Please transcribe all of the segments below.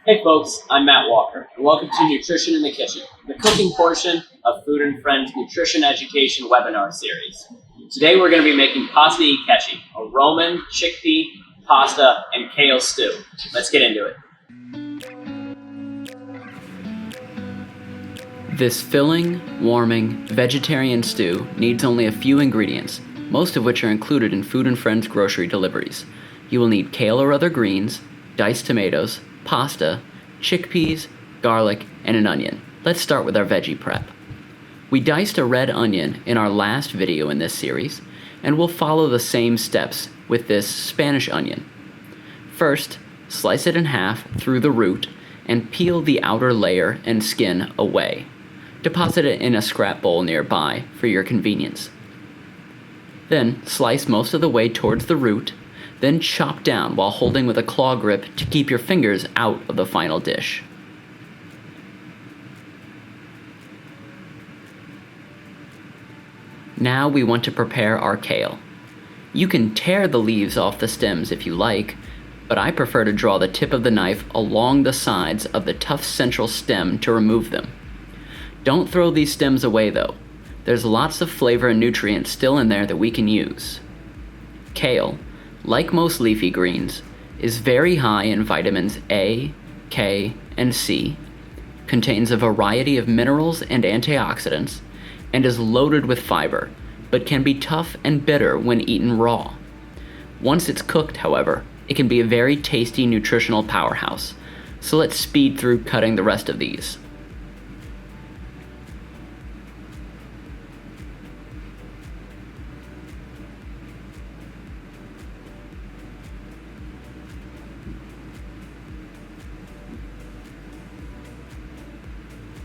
Hey folks, I'm Matt Walker, and welcome to Nutrition in the Kitchen, the cooking portion of Food and Friends Nutrition Education webinar series. Today we're going to be making Pasta E Ceci, a Roman chickpea, pasta, and kale stew. Let's get into it. This filling, warming, vegetarian stew needs only a few ingredients, most of which are included in Food and Friends grocery deliveries. You will need kale or other greens, diced tomatoes, pasta, chickpeas, garlic, and an onion. Let's start with our veggie prep. We diced a red onion in our last video in this series, and we'll follow the same steps with this Spanish onion. First, slice it in half through the root and peel the outer layer and skin away. Deposit it in a scrap bowl nearby for your convenience. Then slice most of the way towards the root, then chop down while holding with a claw grip to keep your fingers out of the final dish. Now we want to prepare our kale. You can tear the leaves off the stems if you like, but I prefer to draw the tip of the knife along the sides of the tough central stem to remove them. Don't throw these stems away though. There's lots of flavor and nutrients still in there that we can use. Kale, like most leafy greens, is very high in vitamins A, K, and C, contains a variety of minerals and antioxidants, and is loaded with fiber, but can be tough and bitter when eaten raw. Once it's cooked, however, it can be a very tasty nutritional powerhouse, so let's speed through cutting the rest of these.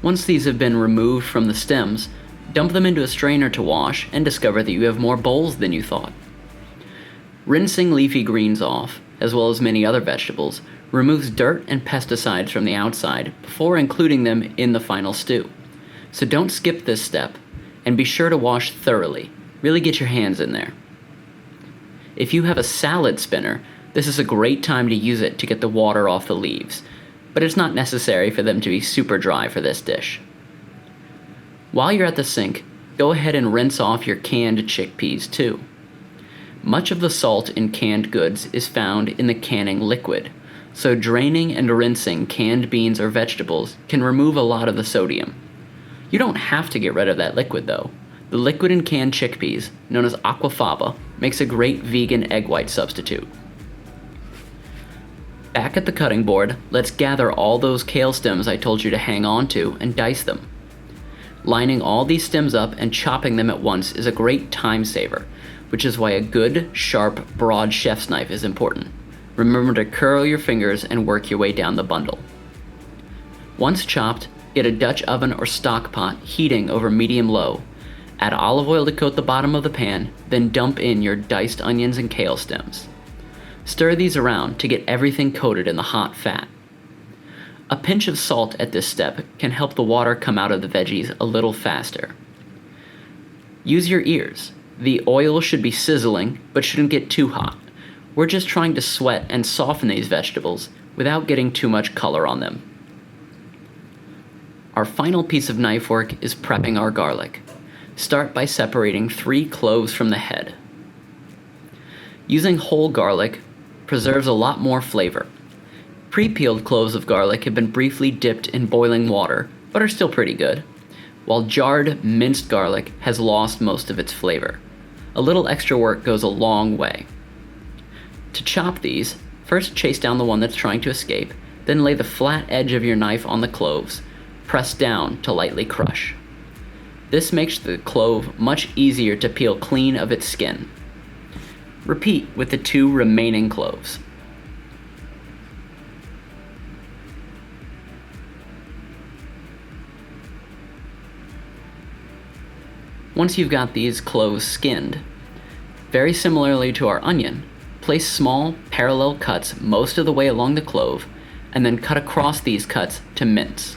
Once these have been removed from the stems, dump them into a strainer to wash and discover that you have more bowls than you thought. Rinsing leafy greens off, as well as many other vegetables, removes dirt and pesticides from the outside before including them in the final stew. So don't skip this step, and be sure to wash thoroughly. Really get your hands in there. If you have a salad spinner, this is a great time to use it to get the water off the leaves, but it's not necessary for them to be super dry for this dish. While you're at the sink, go ahead and rinse off your canned chickpeas too. Much of the salt in canned goods is found in the canning liquid, so draining and rinsing canned beans or vegetables can remove a lot of the sodium. You don't have to get rid of that liquid though. The liquid in canned chickpeas, known as aquafaba, makes a great vegan egg white substitute. Back at the cutting board, let's gather all those kale stems I told you to hang on to and dice them. Lining all these stems up and chopping them at once is a great time saver, which is why a good, sharp, broad chef's knife is important. Remember to curl your fingers and work your way down the bundle. Once chopped, get a Dutch oven or stock pot heating over medium-low. Add olive oil to coat the bottom of the pan, then dump in your diced onions and kale stems. Stir these around to get everything coated in the hot fat. A pinch of salt at this step can help the water come out of the veggies a little faster. Use your ears. The oil should be sizzling, but shouldn't get too hot. We're just trying to sweat and soften these vegetables without getting too much color on them. Our final piece of knife work is prepping our garlic. Start by separating 3 cloves from the head. Using whole garlic preserves a lot more flavor. Pre-peeled cloves of garlic have been briefly dipped in boiling water, but are still pretty good, while jarred, minced garlic has lost most of its flavor. A little extra work goes a long way. To chop these, first chase down the one that's trying to escape, then lay the flat edge of your knife on the cloves, press down to lightly crush. This makes the clove much easier to peel clean of its skin. Repeat with the 2 remaining cloves. Once you've got these cloves skinned, very similarly to our onion, place small parallel cuts most of the way along the clove, and then cut across these cuts to mince.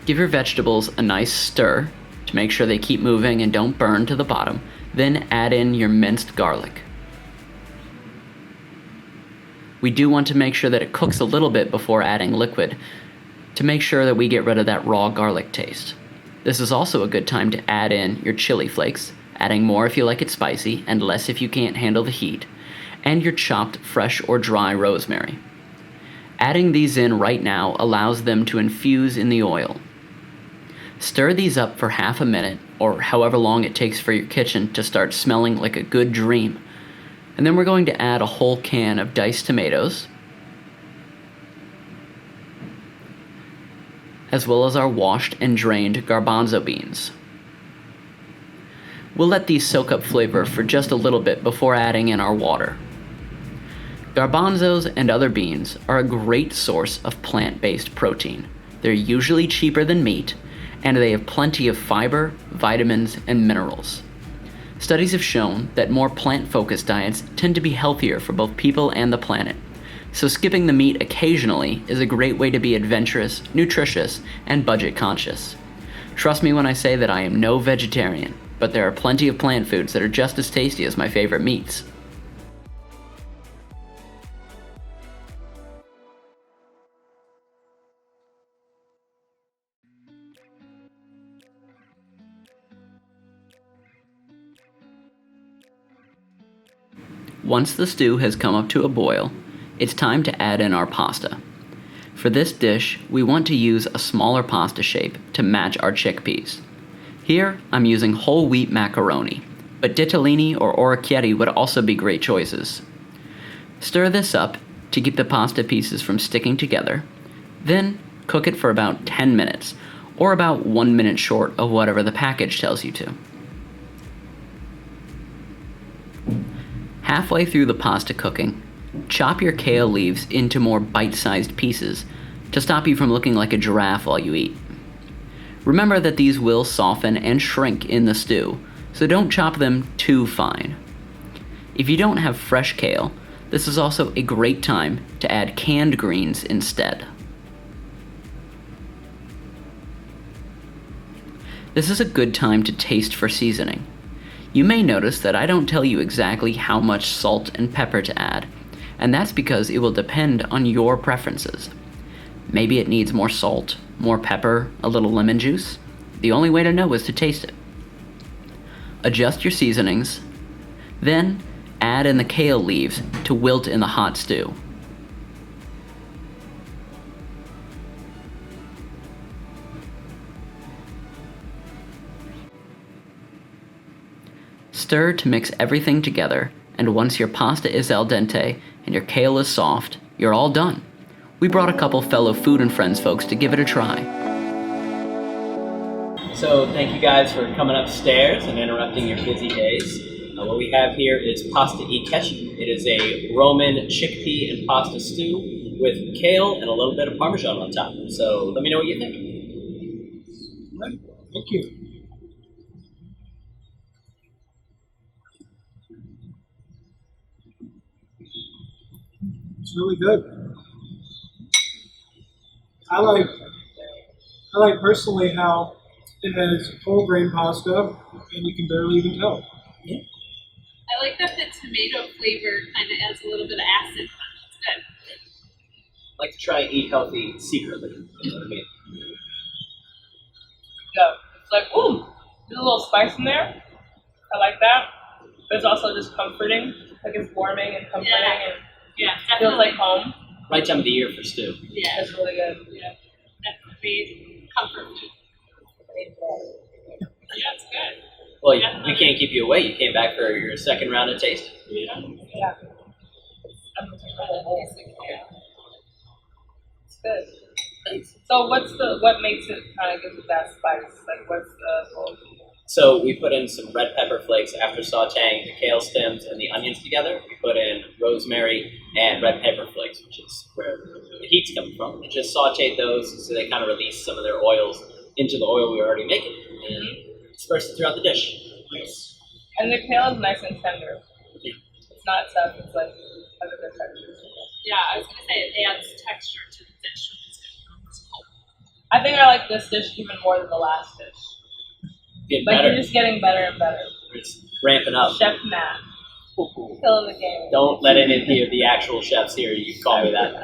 Give your vegetables a nice stir to make sure they keep moving and don't burn to the bottom. Then add in your minced garlic. We do want to make sure that it cooks a little bit before adding liquid to make sure that we get rid of that raw garlic taste. This is also a good time to add in your chili flakes, adding more if you like it spicy and less if you can't handle the heat, and your chopped fresh or dry rosemary. Adding these in right now allows them to infuse in the oil. Stir these up for half a minute, or however long it takes for your kitchen to start smelling like a good dream. And then we're going to add a whole can of diced tomatoes, as well as our washed and drained garbanzo beans. We'll let these soak up flavor for just a little bit before adding in our water. Garbanzos and other beans are a great source of plant-based protein. They're usually cheaper than meat, and they have plenty of fiber, vitamins, and minerals. Studies have shown that more plant-focused diets tend to be healthier for both people and the planet. So skipping the meat occasionally is a great way to be adventurous, nutritious, and budget conscious. Trust me when I say that I am no vegetarian, but there are plenty of plant foods that are just as tasty as my favorite meats. Once the stew has come up to a boil, it's time to add in our pasta. For this dish, we want to use a smaller pasta shape to match our chickpeas. Here, I'm using whole wheat macaroni, but ditalini or orecchiette would also be great choices. Stir this up to keep the pasta pieces from sticking together, then cook it for about 10 minutes, or about 1 minute short of whatever the package tells you to. Halfway through the pasta cooking, chop your kale leaves into more bite-sized pieces to stop you from looking like a giraffe while you eat. Remember that these will soften and shrink in the stew, so don't chop them too fine. If you don't have fresh kale, this is also a great time to add canned greens instead. This is a good time to taste for seasoning. You may notice that I don't tell you exactly how much salt and pepper to add, and that's because it will depend on your preferences. Maybe it needs more salt, more pepper, a little lemon juice. The only way to know is to taste it. Adjust your seasonings, then add in the kale leaves to wilt in the hot stew. Stir to mix everything together, and once your pasta is al dente and your kale is soft, you're all done. We brought a couple fellow Food and Friends folks to give it a try. So thank you guys for coming upstairs and interrupting your busy days. What we have here is Pasta E Ceci. It is a Roman chickpea and pasta stew with kale and a little bit of Parmesan on top. So let me know what you think. Right. Thank you. It's really good. I like personally how it has whole grain pasta and you can barely even tell. Yeah. I like that the tomato flavor kind of adds a little bit of acid punch. It's good. I like to try and eat healthy secretly. You know what I mean? Yeah, it's like, ooh, there's a little spice in there. I like that. But it's also just comforting. Like it's warming and comforting and Yeah, feels definitely. like home. Right time of the year for stew. Yeah, It's really good. yeah, definitely comfort food. Yeah, it's good. Well, we can't keep you away. You came back for your second round of tasting. Yeah. It's good. So what makes it kind of gives it that spice? Like what's the So we put in some red pepper flakes after sauteing the kale stems and the onions together. We put in rosemary and red pepper flakes, which is where the heat's coming from. We just sauteed those so they kind of release some of their oils into the oil we were already making and dispersed it throughout the dish. Nice. And the kale is nice and tender. Yeah. It's not tough. It's like has a good texture. Yeah, I was gonna say it adds texture to the dish, which is good. I think I like this dish even more than the last dish. Getting Like better. you're just getting better and better. It's ramping up. Chef Matt, killing the game. Don't let any of the actual chefs hear you call me that.